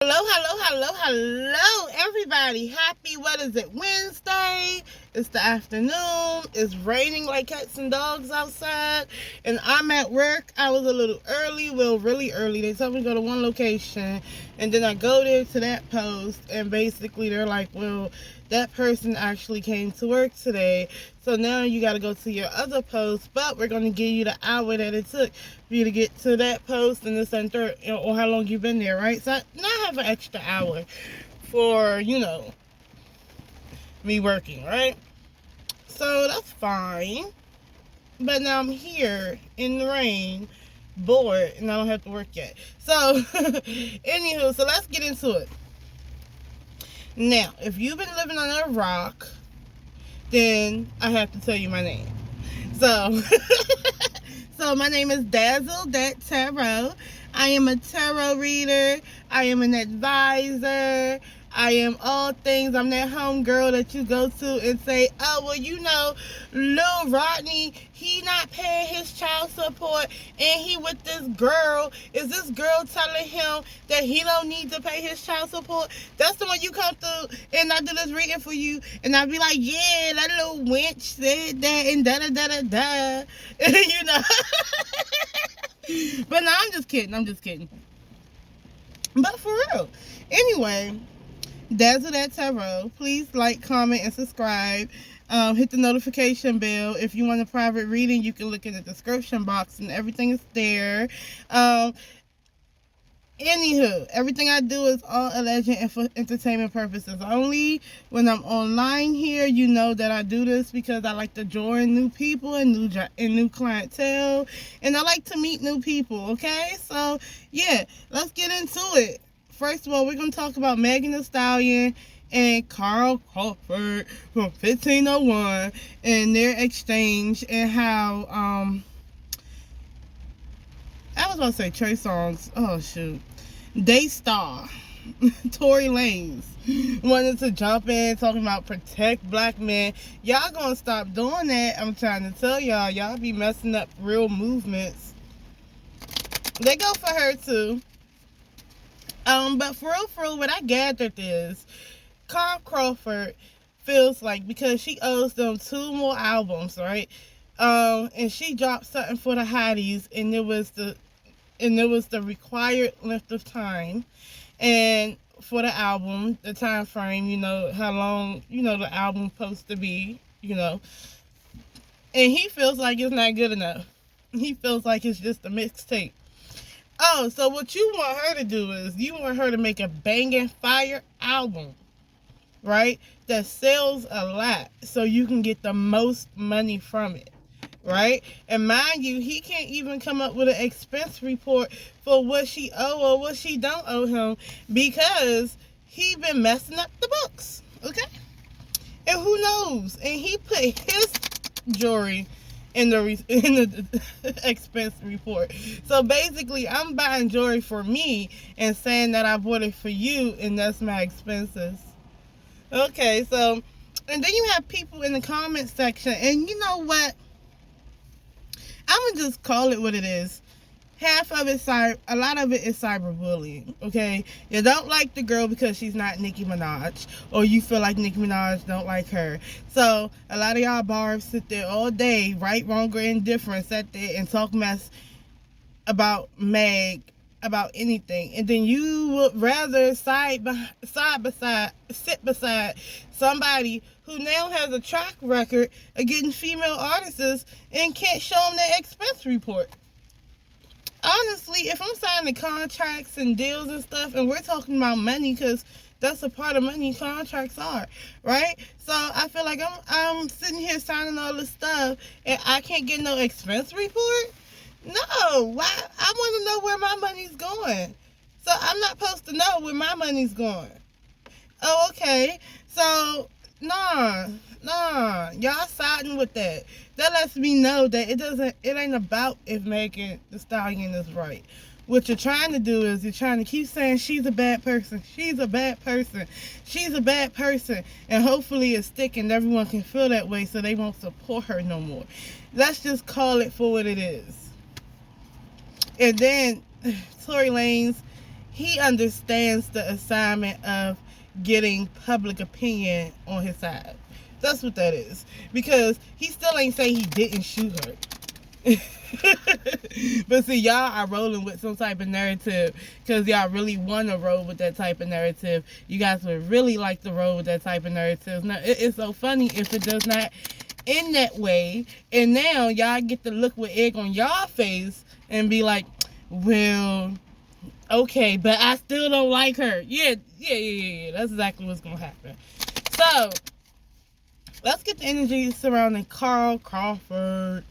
Hello, everybody. Happy, what is it, Wednesday? It's the afternoon. It's raining like cats and dogs outside. And I'm at work. I was a little early, really early. They told me to go to one location. And then I go there to that post. And basically, they're like, well, that person actually came to work today. So now you got to go to your other post. But we're going to give you the hour that it took for you to get to that post and this and third, or how long you've been there, right? So now I have an extra hour for, me working, right? So that's fine. But now I'm here in the rain, bored, and I don't have to work yet. So, anywho, so let's get into it. Now, if you've been living on a rock, then I have to tell you my name. So, my name is Dazzle-That-Tarot. I am a tarot reader. I am an advisor. I am all things. I'm that home girl that you go to and say, oh, well, Lil Rodney, he not paying his child support and he with this girl. Is this girl telling him that he don't need to pay his child support? That's the one you come through and I do this reading for you and I be like, yeah, that little wench said that and da-da-da-da-da. But no, I'm just kidding. But for real. Anyway, Dazzle That Tarot. Please like, comment, and subscribe. Hit the notification bell. If you want a private reading, you can look in the description box and everything is there. Anywho, everything I do is all alleged and for entertainment purposes only. When I'm online here, you know that I do this because I like to join new people and new clientele, and I like to meet new people. Okay, so yeah, let's get into it. First of all, we're gonna talk about Megan Thee Stallion and CRAWFORD from 1501 and their exchange and how I was about to say Trey Songz. Oh shoot, Daystar, Tory Lanez wanted to jump in talking about protect black men. Y'all gonna stop doing that? I'm trying to tell y'all. Y'all be messing up real movements. They go for her too. But for real, what I gathered is CRAWFORD feels like because she owes them 2 more albums, right? And she dropped something for the hotties, and it was the required length of time, and for the album, the time frame, how long, the album supposed to be, and he feels like it's not good enough. He feels like it's just a mixtape. Oh, so what you want her to do is you want her to make a banging fire album, right? That sells a lot so you can get the most money from it, right? And mind you, he can't even come up with an expense report for what she owe or what she don't owe him because he been messing up the books, okay? And who knows? And he put his jewelry in the expense report. So basically, I'm buying jewelry for me and saying that I bought it for you, and that's my expenses. Okay, so, and then you have people in the comment section, and you know what? I'm gonna just call it what it is. Half of it, a lot of it is cyberbullying, okay? You don't like the girl because she's not Nicki Minaj, or you feel like Nicki Minaj don't like her. So, a lot of y'all barbs sit there all day, right, wrong, or indifferent, sit there and talk mess about Meg, about anything. And then you would rather sit beside somebody who now has a track record of getting female artists and can't show them their expense report. Honestly, if I'm signing contracts and deals and stuff, and we're talking about money, because that's a part of money contracts are, right? So I feel like I'm sitting here signing all this stuff, and I can't get no expense report? No, why? I want to know where my money's going. So I'm not supposed to know where my money's going. Oh, okay. So, nah, y'all siding with that. That lets me know that it ain't about if Megan Thee Stallion is right. What you're trying to do is you're trying to keep saying she's a bad person, and hopefully it's stick and everyone can feel that way so they won't support her no more. Let's just call it for what it is. And then Tory Lanez, he understands the assignment of getting public opinion on his side. That's what that is. Because he still ain't saying he didn't shoot her. But see, y'all are rolling with some type of narrative because y'all really want to roll with that type of narrative. You guys would really like to roll with that type of narrative. Now, it's so funny if it does not end that way. And now y'all get to look with egg on y'all face and be like, well, okay, but I still don't like her. Yeah. That's exactly what's going to happen. So, let's get the energy surrounding Carl Crawford,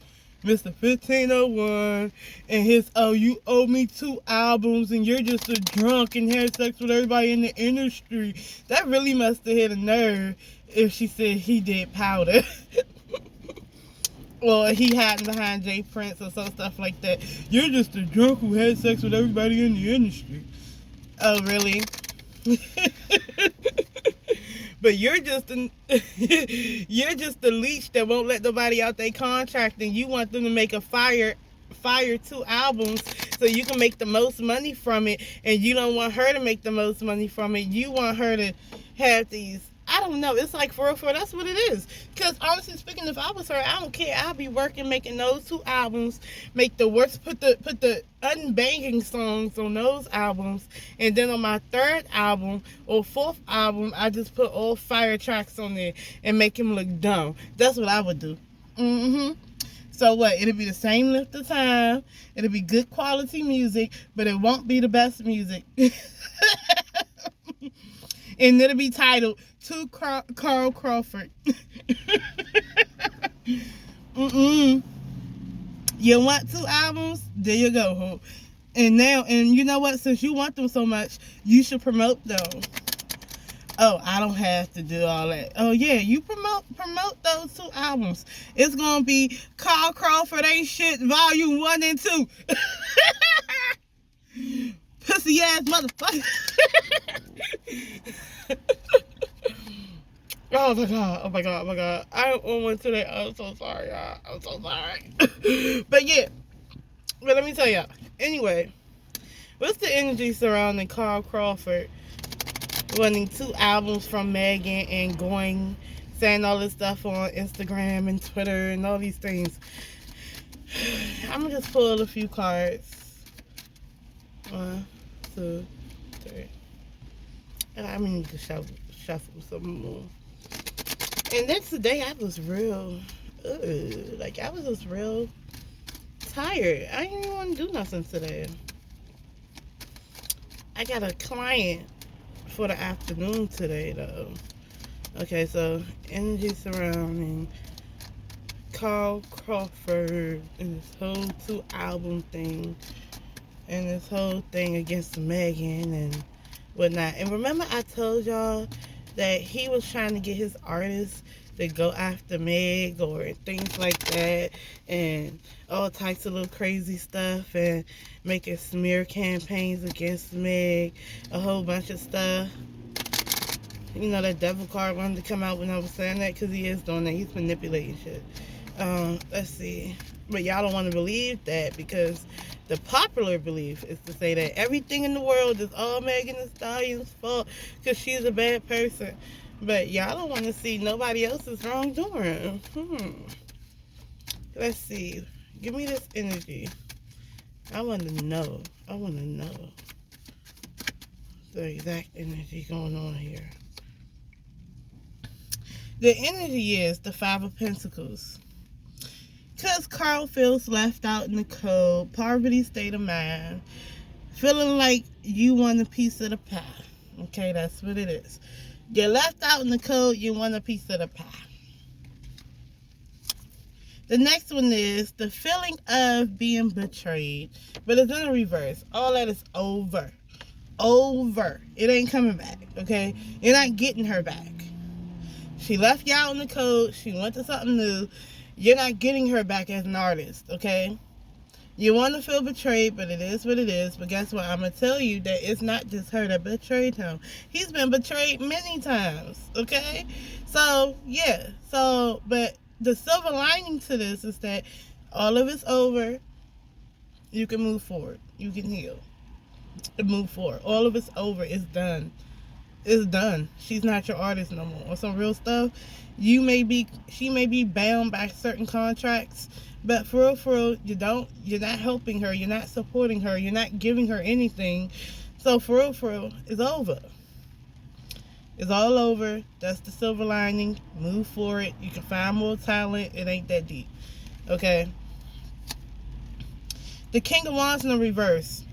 Mr. 1501, and his, oh, you owe me 2 albums and you're just a drunk and had sex with everybody in the industry. That really must have hit a nerve if she said he did powder. Or he hiding behind Jay Prince or some stuff like that. You're just a drunk who had sex with everybody in the industry. Oh, really? But you're just the leech that won't let nobody out their contract, and you want them to make a fire 2 albums so you can make the most money from it, and you don't want her to make the most money from it. You want her to have these, I don't know, it's like for that's what it is. Because honestly speaking, if I was her, I don't care. I'll be working making those 2 albums, make the worst, put the unbanging songs on those albums, and then on my 3rd album or 4th album, I just put all fire tracks on there and make him look dumb. That's what I would do. So what? It'll be the same length of time. It'll be good quality music, but it won't be the best music. And it'll be titled To Carl Crawford. You want 2 albums? There you go, Hope. And you know what? Since you want them so much, you should promote them. Oh, I don't have to do all that. Oh yeah, you promote those 2 albums. It's gonna be Carl Crawford Ain't Shit Volume 1 and 2. Pussy ass motherfucker. Oh my god. I don't want one today. I'm so sorry, y'all. I'm so sorry. But yeah. But let me tell y'all. Anyway, what's the energy surrounding Carl Crawford wanting 2 albums from Megan and saying all this stuff on Instagram and Twitter and all these things? I'm gonna just pull a few cards. 1, 2, 3. I need to shuffle some more. And then today I was real, I was just real tired. I didn't even want to do nothing today. I got a client for the afternoon today, though. Okay, so energy surrounding Carl Crawford and this whole 2 album thing and this whole thing against Megan and whatnot. And remember I told y'all that he was trying to get his artists to go after Meg or things like that and all types of little crazy stuff and making smear campaigns against Meg, a whole bunch of stuff. You know, that devil card wanted to come out when I was saying that because he is doing that. He's manipulating shit. Let's see. But y'all don't want to believe that because the popular belief is to say that everything in the world is all Megan Thee Stallion's fault because she's a bad person. But y'all don't want to see nobody else's wrongdoing. Let's see. Give me this energy. I want to know. The exact energy going on here. The energy is the 5 of Pentacles. Because Carl feels left out in the cold, poverty state of mind, feeling like you want a piece of the pie. Okay, that's what it is. You're left out in the cold, you want a piece of the pie. The next one is the feeling of being betrayed, but it's in the reverse. All that is over. It ain't coming back, okay? You're not getting her back. She left you out in the cold. She went to something new. You're not getting her back as an artist, okay? You want to feel betrayed, but it is what it is. But guess what? I'm going to tell you that it's not just her that betrayed him. He's been betrayed many times, okay? So, yeah. So, but the silver lining to this is that all of it's over. You can move forward. You can heal. and move forward. All of it's over. It's done. It's done. She's not your artist no more. Or some real stuff. She may be bound by certain contracts, but for real, you're not helping her. You're not supporting her. You're not giving her anything. So for real, it's over. It's all over. That's the silver lining. Move for it. You can find more talent. It ain't that deep. Okay. The King of Wands in the reverse.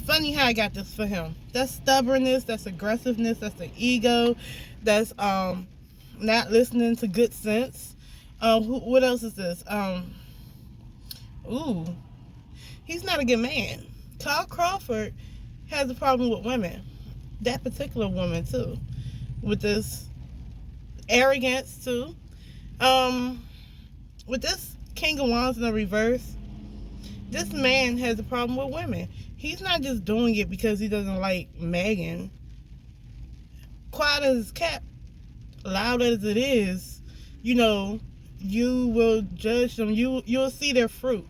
Funny how I got this for him. That's stubbornness. That's aggressiveness. That's the ego. That's not listening to good sense. What else is this? Ooh, he's not a good man. Kyle Crawford has a problem with women. That particular woman too, with this arrogance too. With this King of Wands in the reverse, this man has a problem with women. He's not just doing it because he doesn't like Megan. Quiet as kept, loud as it is, you know, you will judge them. You'll see their fruit.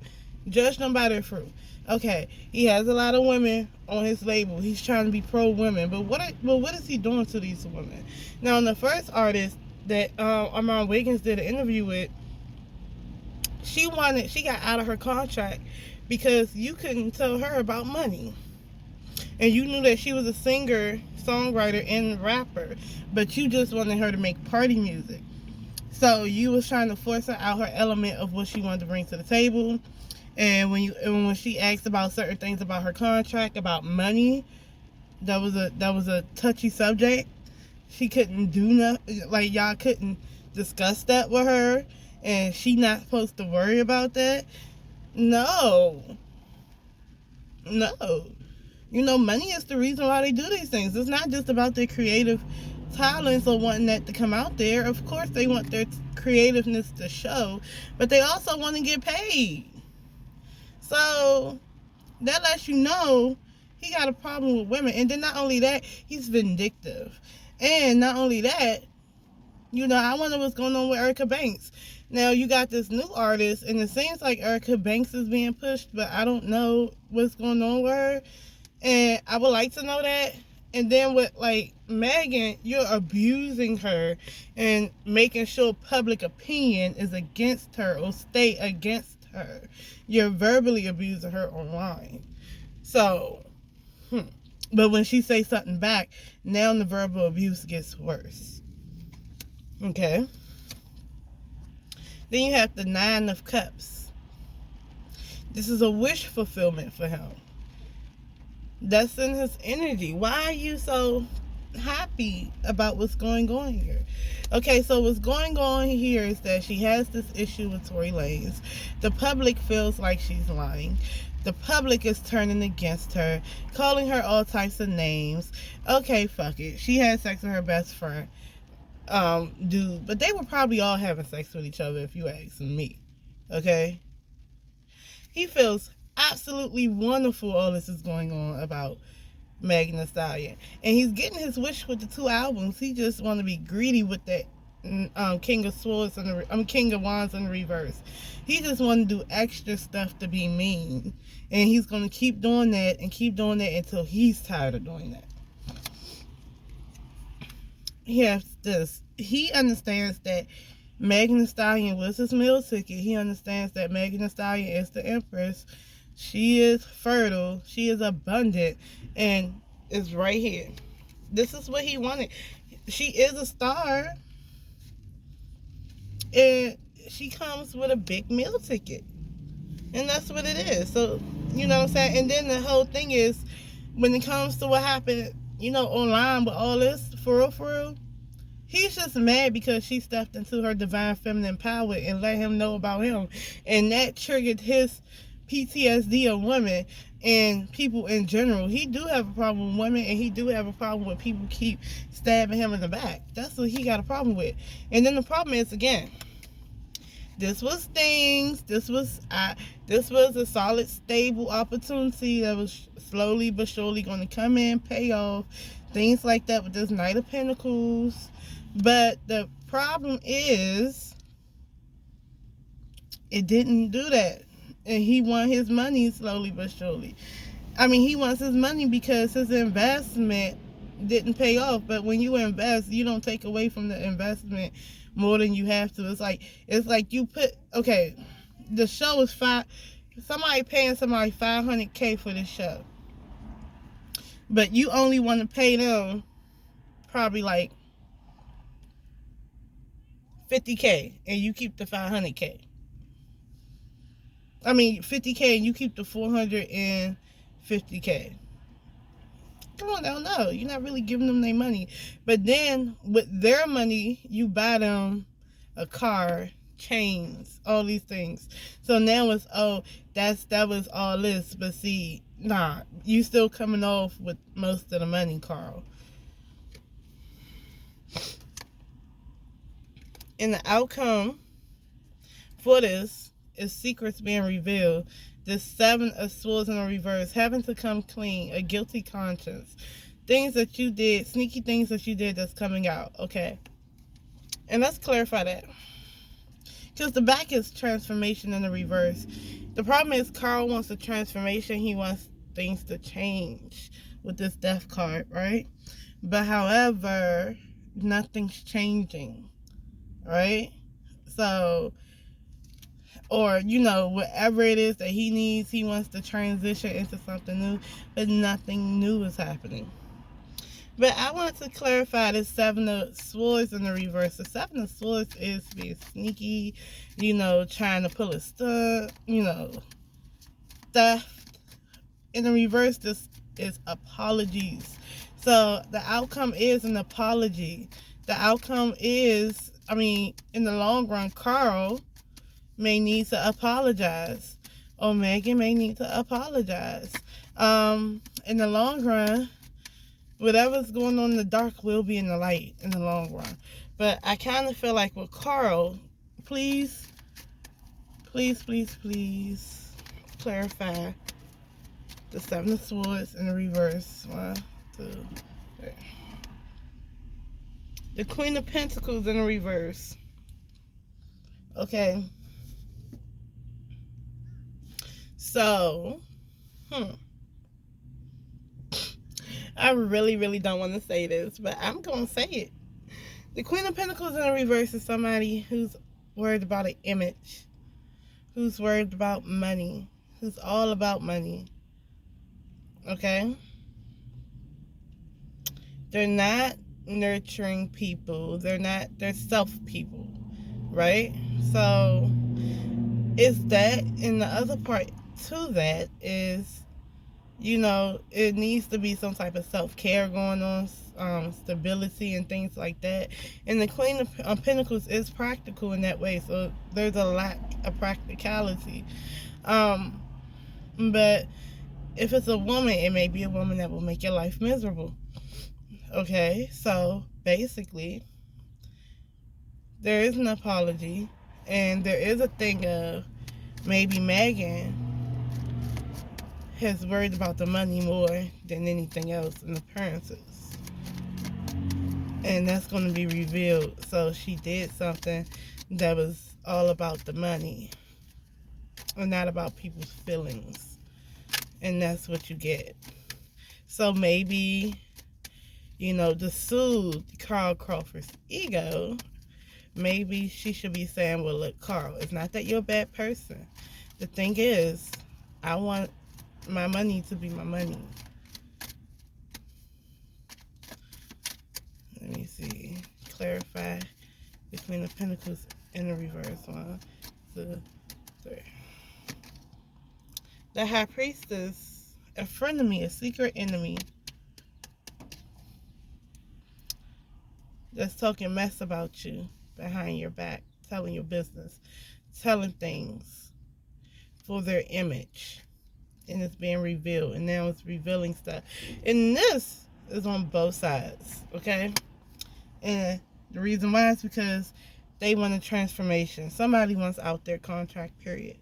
Judge them by their fruit. Okay, he has a lot of women on his label. He's trying to be pro-women, but what is he doing to these women? Now, the first artist that Armand Wiggins did an interview with, she got out of her contract because you couldn't tell her about money, and you knew that she was a singer, songwriter, and rapper, but you just wanted her to make party music. So you was trying to force her out her element of what she wanted to bring to the table. And when she asked about certain things about her contract, about money, that was a touchy subject. She couldn't do nothing. Like, y'all couldn't discuss that with her, and she not supposed to worry about that. No. You know, money is the reason why they do these things. It's not just about their creative talents or wanting that to come out there. Of course, they want their creativeness to show, but they also want to get paid. So that lets you know he got a problem with women. And then not only that, he's vindictive. And not only that, you know, I wonder what's going on with Erica Banks. Now, you got this new artist, and it seems like Erica Banks is being pushed, but I don't know what's going on with her. And I would like to know that. And then with, like, Megan, you're abusing her and making sure public opinion is against her or stay against her. You're verbally abusing her online. So, but when she says something back, now the verbal abuse gets worse. Okay. Then you have the Nine of Cups. This is a wish fulfillment for him. That's in his energy. Why are you so happy about what's going on here? Okay, so what's going on here is that she has this issue with Tory Lanez. The public feels like she's lying. The public is turning against her, calling her all types of names. Okay, fuck it. She had sex with her best friend, dude. But they were probably all having sex with each other, if you ask me. Okay? He feels absolutely wonderful all this is going on about Megan Thee Stallion. And he's getting his wish with the 2 albums. He just want to be greedy with that King of Swords and King of Wands in reverse. He just want to do extra stuff to be mean. And he's going to keep doing that and keep doing that until he's tired of doing that. He has this. He understands that Megan Thee Stallion was his meal ticket. He understands that Megan Thee Stallion is the Empress. She is fertile. She is abundant. And it's right here. This is what he wanted. She is a star. And she comes with a big meal ticket. And that's what it is. So, you know what I'm saying? And then the whole thing is, when it comes to what happened, you know, online with all this, for real, he's just mad because she stepped into her divine feminine power and let him know about him. And that triggered his PTSD of women and people in general. He do have a problem with women, and he do have a problem with people keep stabbing him in the back. That's what he got a problem with. And then the problem is, again, this was things. This was a solid, stable opportunity that was slowly but surely going to come in, pay off, things like that with this Knight of Pentacles. But the problem is, it didn't do that. And he won his money slowly but surely. I mean, he wants his money because his investment didn't pay off. But when you invest, you don't take away from the investment more than you have to. It's like you put, okay, the show is somebody paying somebody $500K for this show, but you only want to pay them probably like $50K, and you keep the $500K. I mean, $50K, and you keep the $450K. Come on, no, you're not really giving them their money. But then with their money, you buy them a car, chains, all these things. So now it's, oh, that was all this. But see, nah, you still coming off with most of the money, Carl. And the outcome for this is secrets being revealed. The 7 of Swords in the reverse, having to come clean, a guilty conscience, things that you did, sneaky things that you did that's coming out, okay? And let's clarify that. Because the back is transformation in the reverse. The problem is Carl wants a transformation. He wants things to change with this death card, right? But however, nothing's changing, right? So, or, you know, whatever it is that he needs, he wants to transition into something new, but nothing new is happening. But I want to clarify the 7 of Swords in the reverse. The 7 of Swords is being sneaky, you know, trying to pull a stunt, you know, theft. In the reverse, this is apologies. So the outcome is an apology. The outcome is, I mean, in the long run, Carl may need to apologize, or Megan may need to apologize. In the long run, whatever's going on in the dark will be in the light in the long run. But I kind of feel like with Carl, please clarify the 7 of Swords in the reverse. 1, 2, 3. The Queen of Pentacles in the reverse. Okay. So, I really don't want to say this, but I'm going to say it. The Queen of Pentacles in the reverse is somebody who's worried about an image, who's worried about money, who's all about money. Okay? They're not nurturing people. They're self people, right? So, it's that, and the other part to that is, you know, it needs to be some type of self-care going on, stability and things like that. And the Queen of Pentacles is practical in that way, so there's a lack of practicality. But if it's a woman, it may be a woman that will make your life miserable. Okay, so basically, there is an apology, and there is a thing of maybe Megan has worried about the money more than anything else in appearances. And that's going to be revealed. So she did something that was all about the money and not about people's feelings. And that's what you get. So maybe, you know, to soothe Carl Crawford's ego, maybe she should be saying, well, look, Carl, it's not that you're a bad person. The thing is, I want my money to be my money. Let me see. Clarify the Queen of Pentacles in the reverse. 1, 2, 3. The High Priestess, a frenemy, a secret enemy that's talking mess about you behind your back, telling your business, telling things for their image. And it's being revealed, and now it's revealing stuff. And this is on both sides, okay? And the reason why is because they want a transformation. Somebody wants out their contract, period.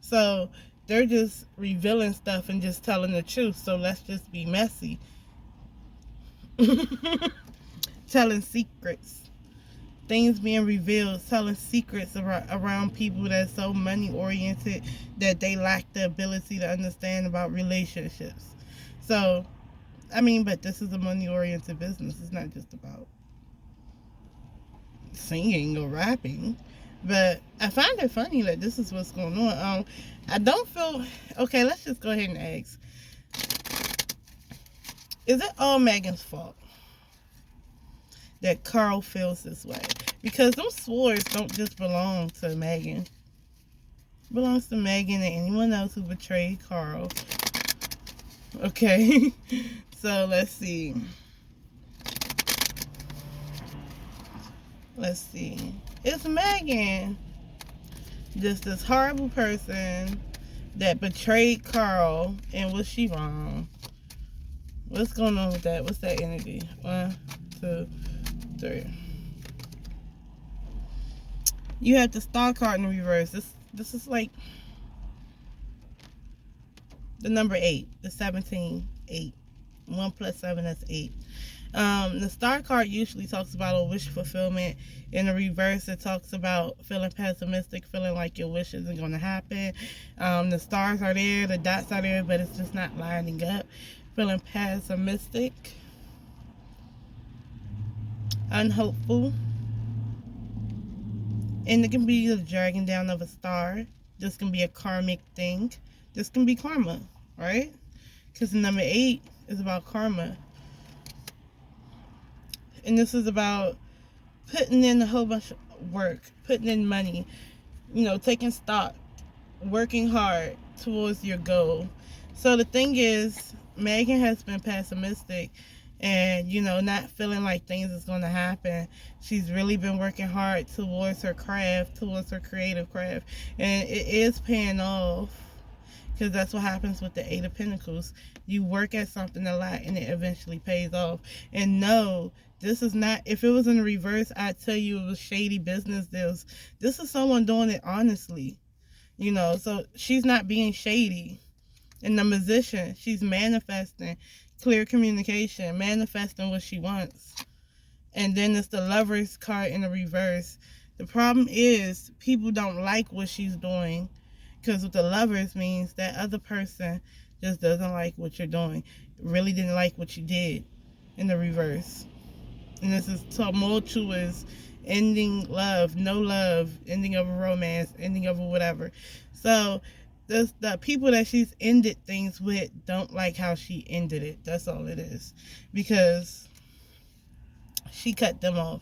So they're just revealing stuff and just telling the truth. So let's just be messy. Telling secrets. things being revealed, telling secrets around people that's so money oriented that they lack the ability to understand about relationships. So, I mean, but this is a money oriented business. It's not just about singing or rapping. But I find it funny that this is what's going on. I don't feel okay. Let's just go ahead and ask: is it all Megan's fault that Carl feels this way? Because those swords don't just belong to Megan. It belongs to Megan and anyone else who betrayed Carl. Okay, so let's see. Let's see. It's Megan, just this horrible person that betrayed Carl, and was she wrong? What's going on with that? What's that energy? 1, 2, 3. You have the Star card in the reverse. This is like the number 8, the 17, 8. 1 plus 7, that's 8. The Star card usually talks about a wish fulfillment. In the reverse, it talks about feeling pessimistic, feeling like your wish isn't going to happen. The stars are there, the dots are there, but it's just not lining up. Feeling pessimistic, unhopeful, and it can be the dragging down of a star. This can be a karmic thing. This can be karma, right? Because the number 8 is about karma. And this is about putting in a whole bunch of work, putting in money, taking stock, working hard towards your goal. So the thing is, Megan has been pessimistic and, not feeling like things is going to happen. She's really been working hard towards her craft, towards her creative craft. And it is paying off, because that's what happens with the 8 of Pentacles. You work at something a lot and it eventually pays off. And no, this is not, if it was in the reverse, I'd tell you it was shady business deals. This is someone doing it honestly, so she's not being shady. In the Magician, she's manifesting clear communication, manifesting what she wants. And then it's the Lover's card in the reverse. The problem is people don't like what she's doing, because with the Lovers means that other person just doesn't like what you're doing, really didn't like what you did in the reverse. And this is tumultuous, ending love, no love, ending of a romance, ending of a whatever. So the people that she's ended things with don't like how she ended it. That's all it is. Because she cut them off.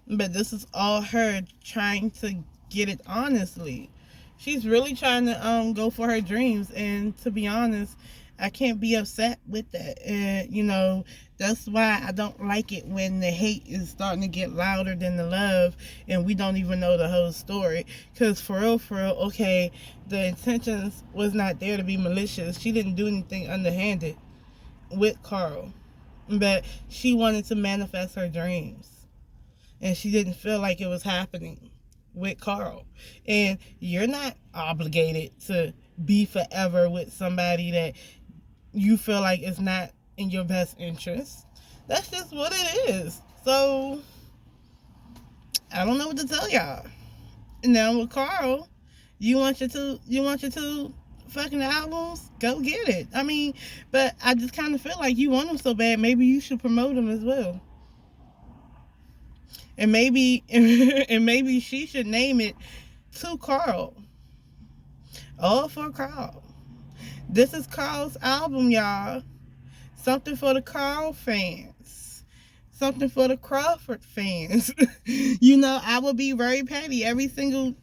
But this is all her trying to get it honestly. She's really trying to go for her dreams. And to be honest, I can't be upset with that. And, that's why I don't like it when the hate is starting to get louder than the love and we don't even know the whole story. Because for real, okay, the intentions was not there to be malicious. She didn't do anything underhanded with Carl. But she wanted to manifest her dreams. And she didn't feel like it was happening with Carl. And you're not obligated to be forever with somebody that you feel like is not in your best interest. That's just what it is. So I don't know what to tell y'all. Now with Carl, you want your two fucking albums, go get it. I mean, but I just kind of feel like you want them so bad, maybe you should promote them as well. And maybe she should name it to Carl. All for Carl. This is Carl's album, y'all. Something for the Carl fans. Something for the Crawford fans. I will be very petty. Every single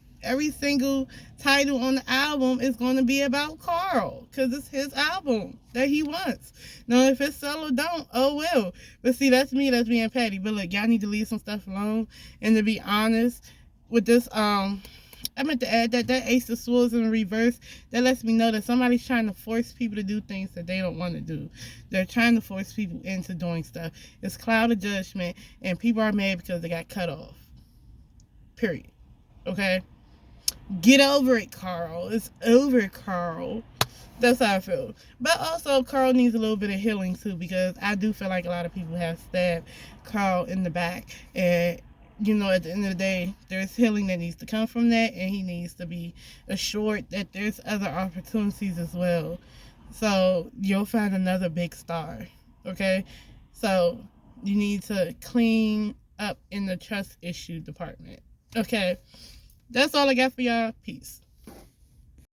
title on the album is going to be about Carl, because it's his album that he wants. Now, if it's sell or don't, oh well. But see, that's me that's being petty. But look, y'all need to leave some stuff alone. And to be honest with this, I meant to add that Ace of Swords in reverse, that lets me know that somebody's trying to force people to do things that they don't want to do. They're trying to force people into doing stuff. It's cloud of judgment, and people are mad because they got cut off. Period. Okay? Get over it, Carl. It's over, Carl. That's how I feel. But also, Carl needs a little bit of healing, too, because I do feel like a lot of people have stabbed Carl in the back, and at the end of the day, there's healing that needs to come from that, and he needs to be assured that there's other opportunities as well. So you'll find another big star, okay? So you need to clean up in the trust issue department, okay? That's all I got for y'all. Peace.